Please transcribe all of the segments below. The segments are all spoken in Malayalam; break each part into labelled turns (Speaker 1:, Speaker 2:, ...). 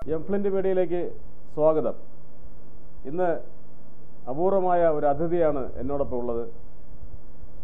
Speaker 1: എംഫ്ലിൻ്റ് മീഡിയയിലേക്ക് സ്വാഗതം. ഇന്ന് അപൂർവമായ ഒരു അതിഥിയാണ് എന്നോടൊപ്പം ഉള്ളത്.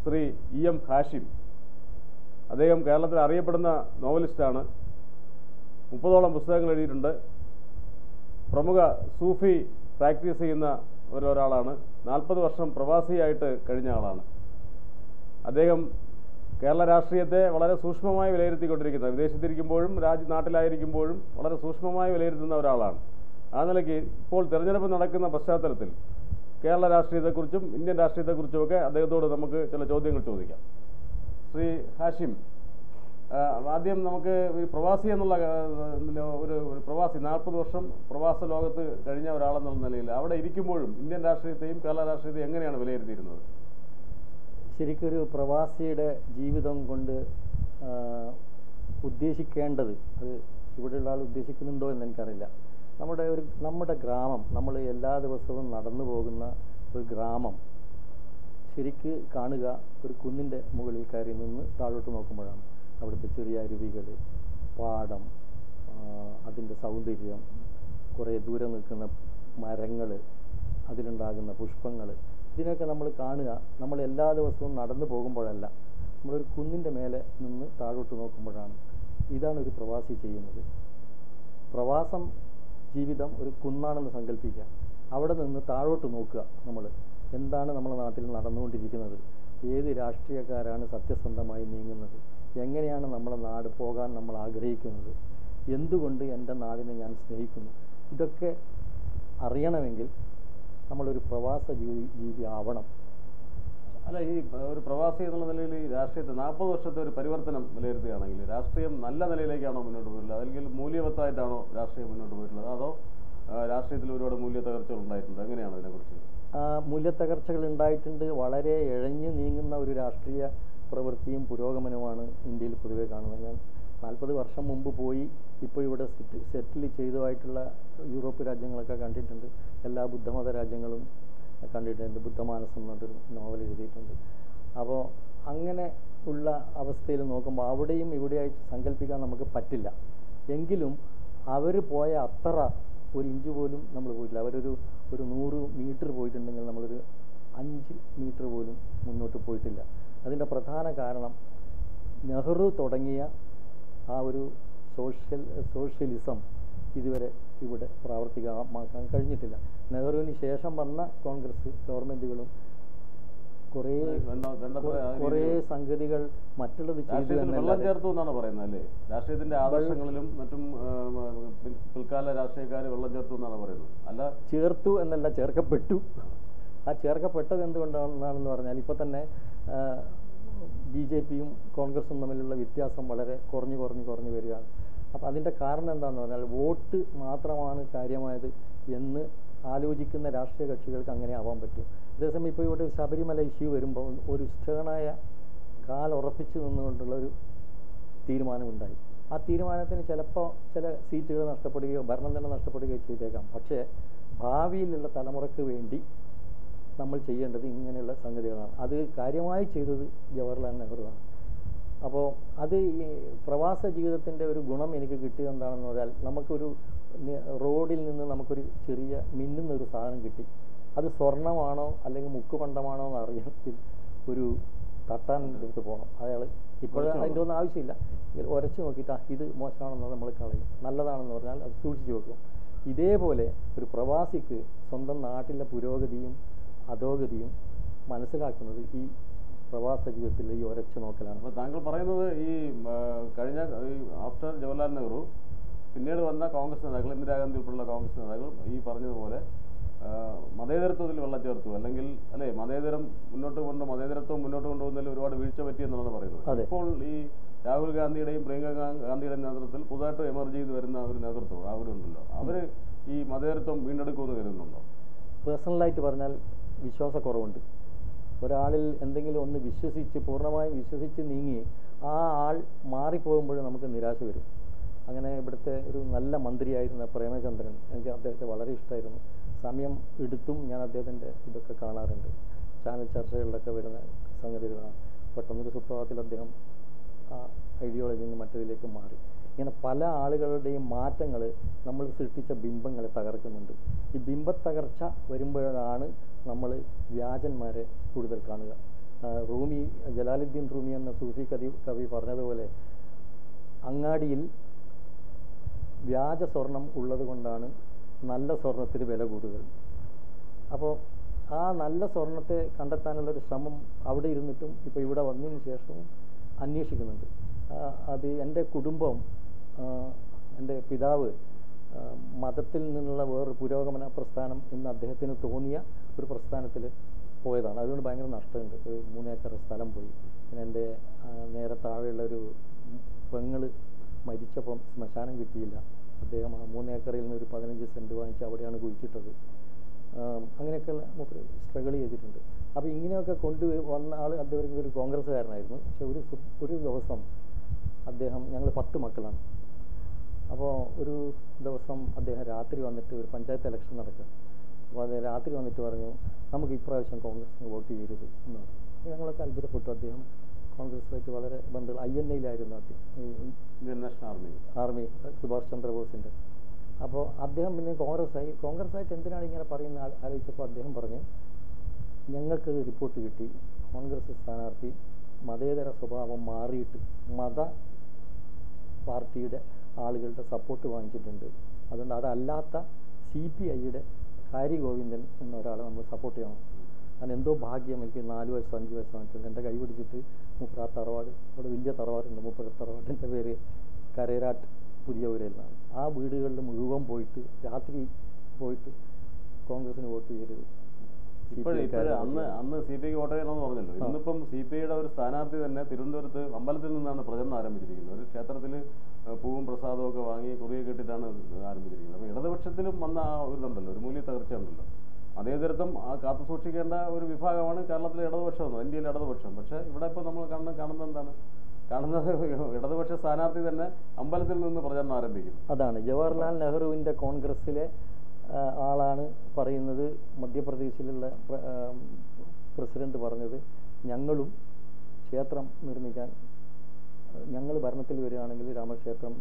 Speaker 1: ശ്രീ EM ഹാഷിം. അദ്ദേഹം കേരളത്തിൽ അറിയപ്പെടുന്ന നോവലിസ്റ്റാണ്. 30ഓളം പുസ്തകങ്ങൾ എഴുതിയിട്ടുണ്ട്. പ്രമുഖ സൂഫി പ്രാക്ടീസ് ചെയ്യുന്ന ഒരാളാണ്. 40 വർഷം പ്രവാസിയായിട്ട് കഴിഞ്ഞ ആളാണ്. അദ്ദേഹം കേരള രാഷ്ട്രീയത്തെ വളരെ സൂക്ഷ്മമായി വിലയിരുത്തിക്കൊണ്ടിരിക്കുന്നത്, വിദേശത്തിരിക്കുമ്പോഴും നാട്ടിലായിരിക്കുമ്പോഴും വളരെ സൂക്ഷ്മമായി വിലയിരുത്തുന്ന ഒരാളാണ്. ആ നിലയ്ക്ക് ഇപ്പോൾ തെരഞ്ഞെടുപ്പ് നടക്കുന്ന പശ്ചാത്തലത്തിൽ കേരള രാഷ്ട്രീയത്തെക്കുറിച്ചും ഇന്ത്യൻ രാഷ്ട്രീയത്തെക്കുറിച്ചുമൊക്കെ അദ്ദേഹത്തോട് നമുക്ക് ചില ചോദ്യങ്ങൾ ചോദിക്കാം. ശ്രീ ഹാഷിം, ആദ്യം നമുക്ക് ഈ പ്രവാസി എന്നുള്ള ഒരു പ്രവാസി 40 വർഷം പ്രവാസ ലോകത്ത് കഴിഞ്ഞ ഒരാളെന്നുള്ള നിലയിൽ അവിടെ ഇരിക്കുമ്പോഴും ഇന്ത്യൻ രാഷ്ട്രീയത്തെയും കേരള രാഷ്ട്രീയത്തെയും എങ്ങനെയാണ് വിലയിരുത്തിയിരുന്നത്?
Speaker 2: ശരിക്കൊരു പ്രവാസിയുടെ ജീവിതം കൊണ്ട് ഉദ്ദേശിക്കേണ്ടത്, അത് ഇവിടെയുള്ള ആൾ ഉദ്ദേശിക്കുന്നുണ്ടോ എന്ന് എനിക്കറിയില്ല. നമ്മുടെ ഗ്രാമം, നമ്മൾ എല്ലാ ദിവസവും നടന്നു പോകുന്ന ഒരു ഗ്രാമം ശരിക്ക് കാണുക ഒരു കുന്നിൻ്റെ മുകളിൽ കയറി നിന്ന് താഴോട്ട് നോക്കുമ്പോഴാണ്. അവിടുത്തെ ചെറിയ അരുവികൾ, പാടം, അതിൻ്റെ സൗന്ദര്യം, കുറേ ദൂരെ നിൽക്കുന്ന മരങ്ങൾ, അതിലുണ്ടാകുന്ന പുഷ്പങ്ങൾ, ഇതിനൊക്കെ നമ്മൾ കാണുക നമ്മൾ എല്ലാ ദിവസവും നടന്നു പോകുമ്പോഴല്ല, നമ്മളൊരു കുന്നിൻ്റെ മേലെ നിന്ന് താഴോട്ട് നോക്കുമ്പോഴാണ്. ഇതാണ് ഒരു പ്രവാസി ചെയ്യുന്നത്. പ്രവാസം ജീവിതം ഒരു കുന്നാണെന്ന് സങ്കല്പിക്കുക. അവിടെ നിന്ന് താഴോട്ട് നോക്കുക. നമ്മൾ എന്താണ് നമ്മുടെ നാട്ടിൽ നടന്നുകൊണ്ടിരിക്കുന്നത്, ഏത് രാഷ്ട്രീയക്കാരാണ് സത്യസന്ധമായി നീങ്ങുന്നത്, എങ്ങനെയാണ് നമ്മുടെ നാട് പോകാൻ നമ്മൾ ആഗ്രഹിക്കുന്നത്, എന്തുകൊണ്ട് എൻ്റെ നാടിനെ ഞാൻ സ്നേഹിക്കുന്നു, ഇതൊക്കെ അറിയണമെങ്കിൽ നമ്മളൊരു പ്രവാസ ജീവി ആവണം.
Speaker 1: അല്ല, ഈ ഒരു പ്രവാസി എന്നുള്ള നിലയിൽ ഈ രാഷ്ട്രീയത്തെ 40 വർഷത്തെ ഒരു പരിവർത്തനം വിലയിരുത്തുകയാണെങ്കിൽ രാഷ്ട്രീയം നല്ല നിലയിലേക്കാണോ മുന്നോട്ട് പോയിട്ടുള്ളത്, അല്ലെങ്കിൽ മൂല്യവത്തായിട്ടാണോ രാഷ്ട്രീയം മുന്നോട്ട് പോയിട്ടുള്ളത്, അതോ രാഷ്ട്രീയത്തിൽ ഒരുപാട് മൂല്യത്തകർച്ചകൾ ഉണ്ടായിട്ടുണ്ട്? എങ്ങനെയാണ് ഇതിനെക്കുറിച്ച്?
Speaker 2: മൂല്യത്തകർച്ചകൾ ഉണ്ടായിട്ടുണ്ട്. വളരെ ഇഴഞ്ഞു നീങ്ങുന്ന ഒരു രാഷ്ട്രീയ പ്രവൃത്തിയും പുരോഗമനവുമാണ് ഇന്ത്യയിൽ പൊതുവെ കാണുന്നത്. ഞാൻ 40 വർഷം മുമ്പ് പോയി ഇപ്പോൾ ഇവിടെ സെറ്റിൽ ചെയ്തതായിട്ടുള്ള യൂറോപ്പ് രാജ്യങ്ങളൊക്കെ കണ്ടിട്ടുണ്ട്. എല്ലാ ബുദ്ധമത രാജ്യങ്ങളും കണ്ടിട്ടുണ്ട്. ബുദ്ധമാനസം എന്നൊരു നോവൽ എഴുതിയിട്ടുണ്ട്. അപ്പോൾ അങ്ങനെ ഉള്ള അവസ്ഥയിൽ നോക്കുമ്പോൾ അവിടെയും ഇവിടെയായിട്ട് സങ്കല്പിക്കാൻ നമുക്ക് പറ്റില്ല. എങ്കിലും അവർ പോയ അത്ര ഒരു ഇഞ്ച് പോലും നമ്മൾ പോയിട്ടില്ല. അവരൊരു 100 മീറ്റർ പോയിട്ടുണ്ടെങ്കിൽ നമ്മളൊരു 5 മീറ്റർ പോലും മുന്നോട്ട് പോയിട്ടില്ല. അതിൻ്റെ പ്രധാന കാരണം നെഹ്റു തുടങ്ങിയ ആ ഒരു സോഷ്യലിസം ഇതുവരെ ഇവിടെ പ്രാവർത്തികമാക്കാൻ കഴിഞ്ഞിട്ടില്ല. നെഹ്റുവിന് ശേഷം വന്ന കോൺഗ്രസ് ഗവൺമെൻറ്റുകളും കുറേ സംഗതികൾ മറ്റുള്ളത് ചെയ്തു.
Speaker 1: വെള്ളം ചേർത്തു എന്നാണ് പറയുന്നത് അല്ലേ? രാഷ്ട്രീയത്തിന്റെ ആദർശങ്ങളിലും മറ്റും പിൽക്കാല രാഷ്ട്രീയക്കാർ വെള്ളം ചേർത്തു എന്നാണ് പറയുന്നത്. അല്ല,
Speaker 2: ചേർത്തു എന്നല്ല, ചേർക്കപ്പെട്ടു. ആ ചേർക്കപ്പെട്ടത് എന്തുകൊണ്ടാണെന്ന് പറഞ്ഞാൽ ഇപ്പോൾ തന്നെ BJPയും കോൺഗ്രസും തമ്മിലുള്ള വ്യത്യാസം വളരെ കുറഞ്ഞു വരികയാണ്. അപ്പോൾ അതിൻ്റെ കാരണം എന്താണെന്ന് പറഞ്ഞാൽ വോട്ട് മാത്രമാണ് കാര്യമായത് എന്ന് ആലോചിക്കുന്ന രാഷ്ട്രീയ കക്ഷികൾക്ക് അങ്ങനെ ആവാൻ പറ്റും. അതേസമയം ഇപ്പോൾ ഇവിടെ ശബരിമല ഇഷ്യൂ വരുമ്പോൾ ഒരു സ്റ്റേണായ കാലുറപ്പിച്ച് നിന്നുകൊണ്ടുള്ള ഒരു തീരുമാനമുണ്ടായി. ആ തീരുമാനത്തിന് ചിലപ്പോൾ ചില സീറ്റുകൾ നഷ്ടപ്പെടുകയോ ഭരണം തന്നെ നഷ്ടപ്പെടുകയോ ചെയ്തേക്കാം. പക്ഷേ ഭാവിയിലുള്ള തലമുറയ്ക്ക് വേണ്ടി നമ്മൾ ചെയ്യേണ്ടത് ഇങ്ങനെയുള്ള സംഗതികളാണ്. അത് കാര്യമായി ചെയ്തത് ജവഹർലാൽ നെഹ്റുവാണ്. അപ്പോൾ അത് ഈ പ്രവാസ ജീവിതത്തിൻ്റെ ഒരു ഗുണം എനിക്ക് കിട്ടിയത് എന്താണെന്ന് പറഞ്ഞാൽ, നമുക്കൊരു റോഡിൽ നിന്ന് നമുക്കൊരു ചെറിയ മിന്നുന്നൊരു സാധനം കിട്ടി. അത് സ്വർണ്ണമാണോ അല്ലെങ്കിൽ മുക്കുപണ്ടമാണോ എന്ന് അറിയണമെങ്കിൽ ഒരു തട്ടാൻ്റെ അടുത്ത് പോകണം. അയാൾ ഇപ്പോഴും അതിൻ്റെ ഒന്നും ആവശ്യമില്ല, ഉരച്ച് നോക്കിയിട്ട് ഇത് മോശമാണെന്ന് നമ്മൾ കളയും, നല്ലതാണെന്ന് പറഞ്ഞാൽ അത് സൂക്ഷിച്ചു വെക്കും. ഇതേപോലെ ഒരു പ്രവാസിക്ക് സ്വന്തം നാട്ടിലെ പുരോഗതിയും അധോഗതിയും മനസ്സിലാക്കുന്നത് ഈ പ്രവാസ ജീവിതത്തിൽ ഈ ഉരച്ചു നോക്കലാണ്.
Speaker 1: അപ്പോൾ താങ്കൾ പറയുന്നത് ഈ കഴിഞ്ഞ ആഫ്റ്റർ ജവഹർലാൽ നെഹ്റു പിന്നീട് വന്ന കോൺഗ്രസ് നേതാക്കൾ, ഇന്ദിരാഗാന്ധി ഉൾപ്പെടെയുള്ള കോൺഗ്രസ് നേതാക്കൾ ഈ പറഞ്ഞതുപോലെ മതേതരത്വത്തിൽ വെള്ളം ചേർത്തു, അല്ലെങ്കിൽ അല്ലേ മതേതരത്വം മുന്നോട്ട് കൊണ്ടുപോകുന്നതിൽ ഒരുപാട് വീഴ്ച പറ്റിയെന്നാണ് പറയുന്നത്. ഇപ്പോൾ ഈ രാഹുൽ ഗാന്ധിയുടെയും പ്രിയങ്ക ഗാന്ധിയുടെയും നേതൃത്വത്തിൽ പുതുതായിട്ട് എമർജ് ചെയ്ത് വരുന്ന ഒരു നേതൃത്വം അവരുണ്ടല്ലോ, അവർ ഈ മതേതരത്വം വീണ്ടെടുക്കുമെന്ന് കരുതുന്നുണ്ടോ?
Speaker 2: പേഴ്സണലായിട്ട് പറഞ്ഞാൽ വിശ്വാസക്കുറവുണ്ട്. ഒരാളിൽ എന്തെങ്കിലും ഒന്ന് പൂർണ്ണമായും വിശ്വസിച്ച് നീങ്ങി ആ ആൾ മാറിപ്പോകുമ്പോൾ നമുക്ക് നിരാശ വരും. അങ്ങനെ ഇവിടുത്തെ ഒരു നല്ല മന്ത്രിയായിരുന്ന പ്രേമചന്ദ്രൻ, എനിക്ക് അദ്ദേഹത്തെ വളരെ ഇഷ്ടമായിരുന്നു. സമയം എടുത്തും ഞാൻ അദ്ദേഹത്തിൻ്റെ ഇതൊക്കെ കാണാറുണ്ട്, ചാനൽ ചർച്ചകളിലൊക്കെ വരുന്ന സംഗതികളാണ്. പെട്ടെന്നൊരു സുപ്രഭാതത്തിൽ അദ്ദേഹം ആ ഐഡിയോളജിയിൽ നിന്ന് മറ്റതിലേക്ക് മാറി. ഇങ്ങനെ പല ആളുകളുടെയും മാറ്റങ്ങൾ നമ്മൾ സൃഷ്ടിച്ച ബിംബങ്ങളെ തകർക്കുന്നുണ്ട്. ഈ ബിംബത്തകർച്ച വരുമ്പോഴാണ് നമ്മൾ വ്യാജന്മാരെ കൂടുതൽ കാണുക. റൂമി, ജലാലുദ്ദീൻ റൂമി എന്ന സൂഫി കവി പറഞ്ഞതുപോലെ, അങ്ങാടിയിൽ വ്യാജ സ്വർണം ഉള്ളത് കൊണ്ടാണ് നല്ല സ്വർണത്തിന് വില കൂടുതൽ. അപ്പോൾ ആ നല്ല സ്വർണത്തെ കണ്ടെത്താനുള്ളൊരു ശ്രമം അവിടെ ഇരുന്നിട്ടും ഇപ്പോൾ ഇവിടെ വന്നതിന് ശേഷവും അന്വേഷിക്കുന്നുണ്ട്. അത് എൻ്റെ കുടുംബം, എൻ്റെ പിതാവ് മതത്തിൽ നിന്നുള്ള വേറൊരു പുരോഗമന പ്രസ്ഥാനം എന്ന് അദ്ദേഹത്തിന് തോന്നിയ ഒരു പ്രസ്ഥാനത്തിൽ പോയതാണ്. അതുകൊണ്ട് ഭയങ്കര നഷ്ടമുണ്ട്. ഒരു 3 ഏക്കർ സ്ഥലം പോയി. പിന്നെ എൻ്റെ നേരെ താഴെയുള്ളൊരു പെങ്ങള് മരിച്ചപ്പം ശ്മശാനം കിട്ടിയില്ല. അദ്ദേഹം ആ 3 ഏക്കറിൽ നിന്ന് ഒരു 15 സെൻറ്റ് വാങ്ങിച്ച് അവിടെയാണ് കുഴിച്ചിട്ടത്. അങ്ങനെയൊക്കെയുള്ള സ്ട്രഗിൾ ചെയ്തിട്ടുണ്ട്. അപ്പോൾ ഇങ്ങനെയൊക്കെ കൊണ്ടുവന്ന ആൾ അദ്ദേഹം ഒരു കോൺഗ്രസ്സുകാരനായിരുന്നു. പക്ഷെ ഒരു ദിവസം അദ്ദേഹം, ഞങ്ങൾ 10 മക്കളാണ്. അപ്പോൾ ഒരു ദിവസം അദ്ദേഹം രാത്രി വന്നിട്ട്, ഒരു പഞ്ചായത്ത് ഇലക്ഷൻ നടക്കുക, അപ്പോൾ അത് രാത്രി വന്നിട്ട് പറഞ്ഞു, നമുക്ക് ഇപ്രാവശ്യം കോൺഗ്രസിന് വോട്ട് ചെയ്യരുത് എന്നാണ്. ഞങ്ങളൊക്കെ അത്ഭുതപ്പെട്ടു. അദ്ദേഹം കോൺഗ്രസുമായിട്ട് വളരെ ബന്ധം, INA-യിലായിരുന്നു ആദ്യം,
Speaker 1: ഇന്ത്യൻ നാഷണൽ
Speaker 2: ആർമി സുഭാഷ് ചന്ദ്രബോസിൻ്റെ. അപ്പോൾ അദ്ദേഹം പിന്നെ കോൺഗ്രസ്സായിട്ട് എന്തിനാണ് ഇങ്ങനെ പറയുന്ന ആലോചിച്ചപ്പോൾ അദ്ദേഹം പറഞ്ഞു, ഞങ്ങൾക്ക് റിപ്പോർട്ട് കിട്ടി, കോൺഗ്രസ് സ്ഥാനാർത്ഥി മതേതര സ്വഭാവം മാറിയിട്ട് മത പാർട്ടിയുടെ ആളുകളുടെ സപ്പോർട്ട് വാങ്ങിച്ചിട്ടുണ്ട്. അതുകൊണ്ട് അതല്ലാത്ത CPI-യുടെ കാരി ഗോവിന്ദൻ എന്ന ഒരാളെ നമ്മൾ സപ്പോർട്ട് ചെയ്യണം. അതിന് എന്തോ ഭാഗ്യം, എനിക്ക് 4 വയസ്സോ 5 വയസ്സോ ആയിട്ടുണ്ട്. എൻ്റെ കൈ പിടിച്ചിട്ട് മൂപ്പര തറവാട്, അവിടെ വലിയ തറവാടുണ്ട്, മൂപ്പര തറവാടിൻ്റെ പേര് കരേരാട്ട് പുതിയവരിൽ നിന്നാണ്. ആ വീടുകളിൽ മുഴുവൻ പോയിട്ട് രാത്രി പോയിട്ട് കോൺഗ്രസിന് വോട്ട് ചെയ്യരുത്.
Speaker 1: അന്ന് CPI വോട്ട് ചെയ്യണമെന്ന് പറഞ്ഞല്ലോ. ഇന്നിപ്പം CPI-യുടെ ഒരു സ്ഥാനാർത്ഥി തന്നെ തിരുവനന്തപുരത്ത് അമ്പലത്തിൽ നിന്നാണ് പ്രചരണം ആരംഭിച്ചിരിക്കുന്നത്. ഒരു ക്ഷേത്രത്തിൽ പൂവും പ്രസാദവും ഒക്കെ വാങ്ങി കുറിയൊക്കെ ഇട്ടിട്ടാണ് ആരംഭിച്ചിരിക്കുന്നത്. അപ്പോൾ ഇടതുപക്ഷത്തിലും വന്ന ആ ഇതുണ്ടല്ലോ, ഒരു മൂല്യ തകർച്ച ഉണ്ടല്ലോ. മതേതരത്വം കാത്തു സൂക്ഷിക്കേണ്ട ഒരു വിഭാഗമാണ് കേരളത്തിലെ ഇടതുപക്ഷം എന്ന്, ഇന്ത്യയിലെ ഇടതുപക്ഷം. പക്ഷേ ഇവിടെ ഇപ്പോൾ നമ്മൾ കാണുന്നത് എന്താണ്? കാണുന്നത് ഇടതുപക്ഷ സ്ഥാനാർത്ഥി തന്നെ അമ്പലത്തിൽ നിന്ന് പ്രചരണം ആരംഭിക്കുന്നു.
Speaker 2: അതാണ് ജവഹർലാൽ നെഹ്റുവിൻ്റെ കോൺഗ്രസ്സിലെ ആളാണ് പറയുന്നത്. മധ്യപ്രദേശിലുള്ള പ്രസിഡന്റ് പറഞ്ഞത്, ഞങ്ങളും ക്ഷേത്രം നിർമ്മിക്കാൻ, ഞങ്ങൾ ഭരണത്തിൽ വരികയാണെങ്കിൽ രാമക്ഷേത്രം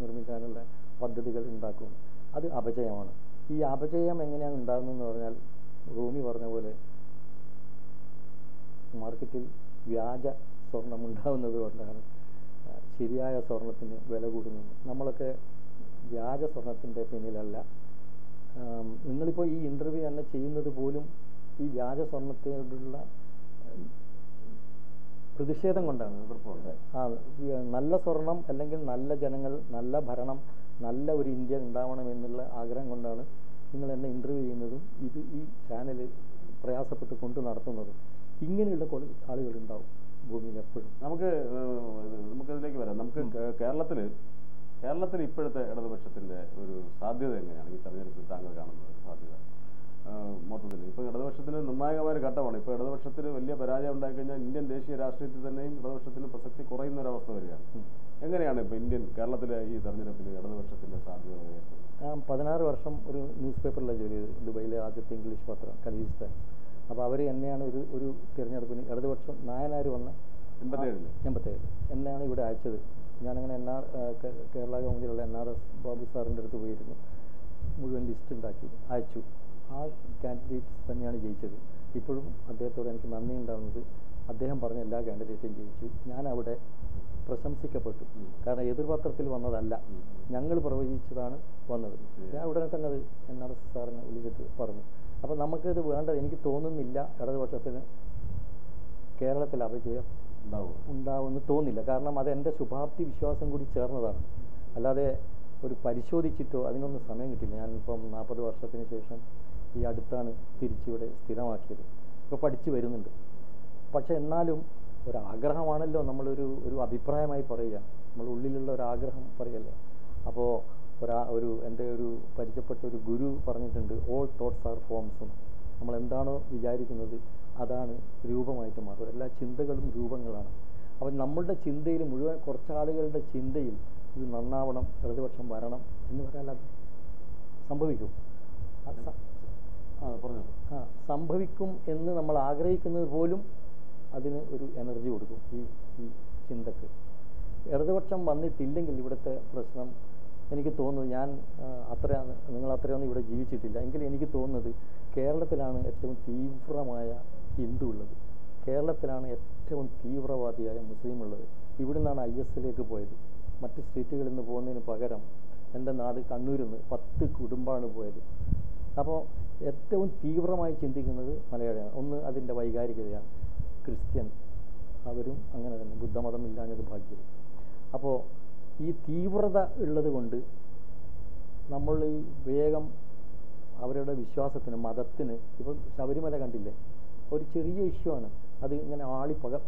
Speaker 2: നിർമ്മിക്കാനുള്ള പദ്ധതികൾ ഉണ്ടാക്കും. അത് അപജയമാണ്. ഈ അപജയം എങ്ങനെയാണ് ഉണ്ടാകുന്നതെന്ന് പറഞ്ഞാൽ, റൂമി പറഞ്ഞ പോലെ മാർക്കറ്റിൽ വ്യാജ സ്വർണം ഉണ്ടാകുന്നത് കൊണ്ടാണ് ശരിയായ സ്വർണത്തിന് വില കൂടുന്നത്. നമ്മളൊക്കെ വ്യാജ സ്വർണത്തിൻ്റെ പിന്നിലല്ല. നിങ്ങളിപ്പോൾ ഈ ഇൻ്റർവ്യൂ തന്നെ ചെയ്യുന്നത് പോലും ഈ വ്യാജ സ്വർണത്തോടുള്ള പ്രതിഷേധം കൊണ്ടാണ്. നല്ല സ്വർണം, അല്ലെങ്കിൽ നല്ല ജനങ്ങൾ, നല്ല ഭരണം, നല്ല ഒരു ഇന്ത്യ ഉണ്ടാവണം എന്നുള്ള ആഗ്രഹം കൊണ്ടാണ് നിങ്ങൾ എന്നെ ഇൻ്റർവ്യൂ ചെയ്യുന്നതും ഈ ചാനൽ പ്രയാസപ്പെട്ട് കൊണ്ട് നടത്തുന്നതും. ഇങ്ങനെയുള്ള ആളുകളുണ്ടാവും ഭൂമിയിൽ എപ്പോഴും.
Speaker 1: നമുക്കതിലേക്ക് വരാം. നമുക്ക് കേരളത്തിൽ ഇപ്പോഴത്തെ ഇടതുപക്ഷത്തിൻ്റെ ഒരു സാധ്യത എങ്ങനെയാണ് ഈ തെരഞ്ഞെടുപ്പിൽ താങ്കൾ കാണുന്ന ഒരു സാധ്യത? മൊത്തത്തിൽ ഇപ്പോൾ ഇടതുപക്ഷത്തിന് നിർണായകമായ ഒരു ഘട്ടമാണ്. ഇപ്പോൾ ഇടതുപക്ഷത്തിന് വലിയ പരാജയം ഉണ്ടായിക്കഴിഞ്ഞാൽ ഇന്ത്യൻ ദേശീയ രാഷ്ട്രീയത്തിൽ തന്നെയും ഇടതുപക്ഷത്തിന് പ്രസക്തി കുറയുന്ന ഒരവസ്ഥ വരികയാണ്. എങ്ങനെയാണ് ഇപ്പോൾ തെരഞ്ഞെടുപ്പിൽ ഈ തെരഞ്ഞെടുപ്പിൽ ഇടതുപക്ഷത്തിൻ്റെ സാധ്യത?
Speaker 2: 16 വർഷം ഒരു ന്യൂസ് പേപ്പറിലാണ് ജോലി ചെയ്തത്, ദുബൈയിലെ ആദ്യത്തെ ഇംഗ്ലീഷ് പത്രം ഖലീജ് ടൈംസ്. അപ്പോൾ അവർ എന്നെയാണ് ഒരു തിരഞ്ഞെടുപ്പിന്, ഇടതുപക്ഷം നായനാർ വന്ന 87 എന്നെയാണ് ഇവിടെ അയച്ചത്. ഞാനങ്ങനെ കേരള കൗൺസിലുള്ള NRS ബാബു സാറിൻ്റെ അടുത്ത് പോയിരുന്നു, മുഴുവൻ ലിസ്റ്റ് ഉണ്ടാക്കി അയച്ചു. ആ കാൻഡിഡേറ്റ്സ് തന്നെയാണ് ജയിച്ചത്. ഇപ്പോഴും അദ്ദേഹത്തോട് എനിക്ക് നന്ദി ഉണ്ടാകുന്നത്, അദ്ദേഹം പറഞ്ഞ എല്ലാ കാൻഡിഡേറ്റും ജയിച്ചു. ഞാനവിടെ പ്രശംസിക്കപ്പെട്ടു. കാരണം എതിർപത്രത്തിൽ വന്നതല്ല, ഞങ്ങൾ പ്രവചിച്ചതാണ് വന്നത്. ഞാൻ ഉടനെ തന്നെ അത് NRS സാറിനെ വിളിച്ചിട്ട് പറഞ്ഞു. അപ്പോൾ നമുക്കിത് വേണ്ടത്, എനിക്ക് തോന്നുന്നില്ല ഇടതുപക്ഷത്തിന് കേരളത്തിൽ അപജയം ഉണ്ടാവുമെന്ന് തോന്നില്ല. കാരണം അത് എൻ്റെ ശുഭാപ്തി വിശ്വാസം കൂടി ചേർന്നതാണ്. അല്ലാതെ ഒരു പരിശോധിച്ചിട്ടോ അതിനൊന്നും സമയം കിട്ടില്ല. ഞാനിപ്പം 40 വർഷത്തിന് ശേഷം ഈ അടുത്താണ് തിരിച്ചിവിടെ സ്ഥിരമാക്കിയത്. ഇപ്പോൾ പഠിച്ചു വരുന്നുണ്ട്. പക്ഷെ എന്നാലും ഒരാഗ്രഹമാണല്ലോ നമ്മളൊരു അഭിപ്രായമായി പറയുക, നമ്മൾ ഉള്ളിലുള്ള ഒരാഗ്രഹം പറയല്ലേ. അപ്പോൾ എൻ്റെ ഒരു പരിചയപ്പെട്ട ഒരു ഗുരു പറഞ്ഞിട്ടുണ്ട്, ഓൾ തോട്ട്സ് ആർ ഫോംസ്. നമ്മൾ എന്താണോ വിചാരിക്കുന്നത് അതാണ് രൂപമായിട്ട് മാറുക. എല്ലാ ചിന്തകളും രൂപങ്ങളാണ്. അപ്പോൾ നമ്മളുടെ ചിന്തയിൽ മുഴുവൻ, കുറച്ചാളുകളുടെ ചിന്തയിൽ ഇത് നന്നാവണം, ഇടതുപക്ഷം വരണം എന്ന് പറഞ്ഞാൽ അത് സംഭവിക്കും. സംഭവിക്കും എന്ന് നമ്മൾ ആഗ്രഹിക്കുന്നത് പോലും അതിന് ഒരു എനർജി കൊടുക്കും ഈ ചിന്തക്ക്. ഇടതുപക്ഷം വന്നിട്ടില്ലെങ്കിൽ ഇവിടുത്തെ പ്രശ്നം എനിക്ക് തോന്നുന്നത്, ഞാൻ നിങ്ങൾ അത്രയൊന്നും ഇവിടെ ജീവിച്ചിട്ടില്ല, എങ്കിലും എനിക്ക് തോന്നുന്നത് കേരളത്തിലാണ് ഏറ്റവും തീവ്രമായ ഹിന്ദു ഉള്ളത്, കേരളത്തിലാണ് ഏറ്റവും തീവ്രവാദിയായ മുസ്ലിം ഉള്ളത്. ഇവിടെ നിന്നാണ് IS പോയത്. മറ്റ് സ്റ്റേറ്റുകളിൽ നിന്ന് പോകുന്നതിന് പകരം എൻ്റെ നാട് കണ്ണൂരിൽ നിന്ന് 10 കുടുംബമാണ് പോയത്. അപ്പോൾ ഏറ്റവും തീവ്രമായി ചിന്തിക്കുന്നത് മലയാളിയാണ്. ഒന്ന് അതിൻ്റെ വൈകാരികതയാണ്. ക്രിസ്ത്യൻ അവരും അങ്ങനെ തന്നെ, ബുദ്ധമതം ഇല്ലാഞ്ഞത് ഭാഗ്യം. അപ്പോൾ ഈ തീവ്രത ഉള്ളത് കൊണ്ട് നമ്മൾ ഈ വേഗം അവരുടെ വിശ്വാസത്തിന്, മതത്തിന്, ഇപ്പോൾ ശബരിമല കണ്ടില്ലേ, ഒരു ചെറിയ ഇഷ്യൂ ആണ്, അത് ഇങ്ങനെ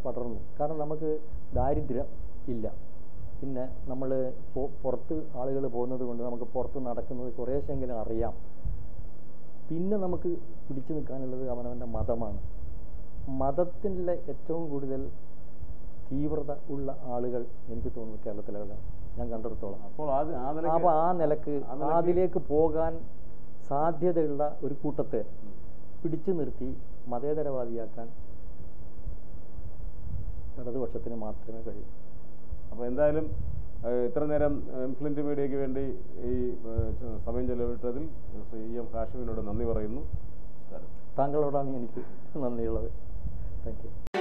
Speaker 2: പടർന്നു. കാരണം നമുക്ക് ദാരിദ്ര്യം ഇല്ല, പിന്നെ നമ്മൾ പുറത്ത് ആളുകൾ പോകുന്നത് കൊണ്ട് നമുക്ക് പുറത്ത് നടക്കുന്നത് കുറേശ്ശെങ്കിലും അറിയാം. പിന്നെ നമുക്ക് പിടിച്ചു നിൽക്കാനുള്ളത് അവനവൻ്റെ മതമാണ്. മതത്തിൻ്റെ ഏറ്റവും കൂടുതൽ തീവ്രത ഉള്ള ആളുകൾ എനിക്ക് തോന്നുന്നു കേരളത്തിലാണ് ഞാൻ കണ്ടെടുത്തോളം. അപ്പോൾ ആ നിലക്ക് അതിലേക്ക് പോകാൻ സാധ്യതയുള്ള ഒരു കൂട്ടത്തെ പിടിച്ചു നിർത്തി മതേതരവാദിയാക്കാൻ ഇടതുപക്ഷത്തിന് മാത്രമേ കഴിയൂ.
Speaker 1: അപ്പോൾ എന്തായാലും ഇത്ര നേരം ഇൻഫ്ലുവൻറ്റ് മീഡിയയ്ക്ക് വേണ്ടി ഈ സമയം ചെലവിട്ടതിൽ ശ്രീ EM ഹാഷിമിനോട് നന്ദി പറയുന്നു.
Speaker 2: താങ്കളോടാണ് എനിക്ക് നന്ദിയുള്ളത്. Thank you.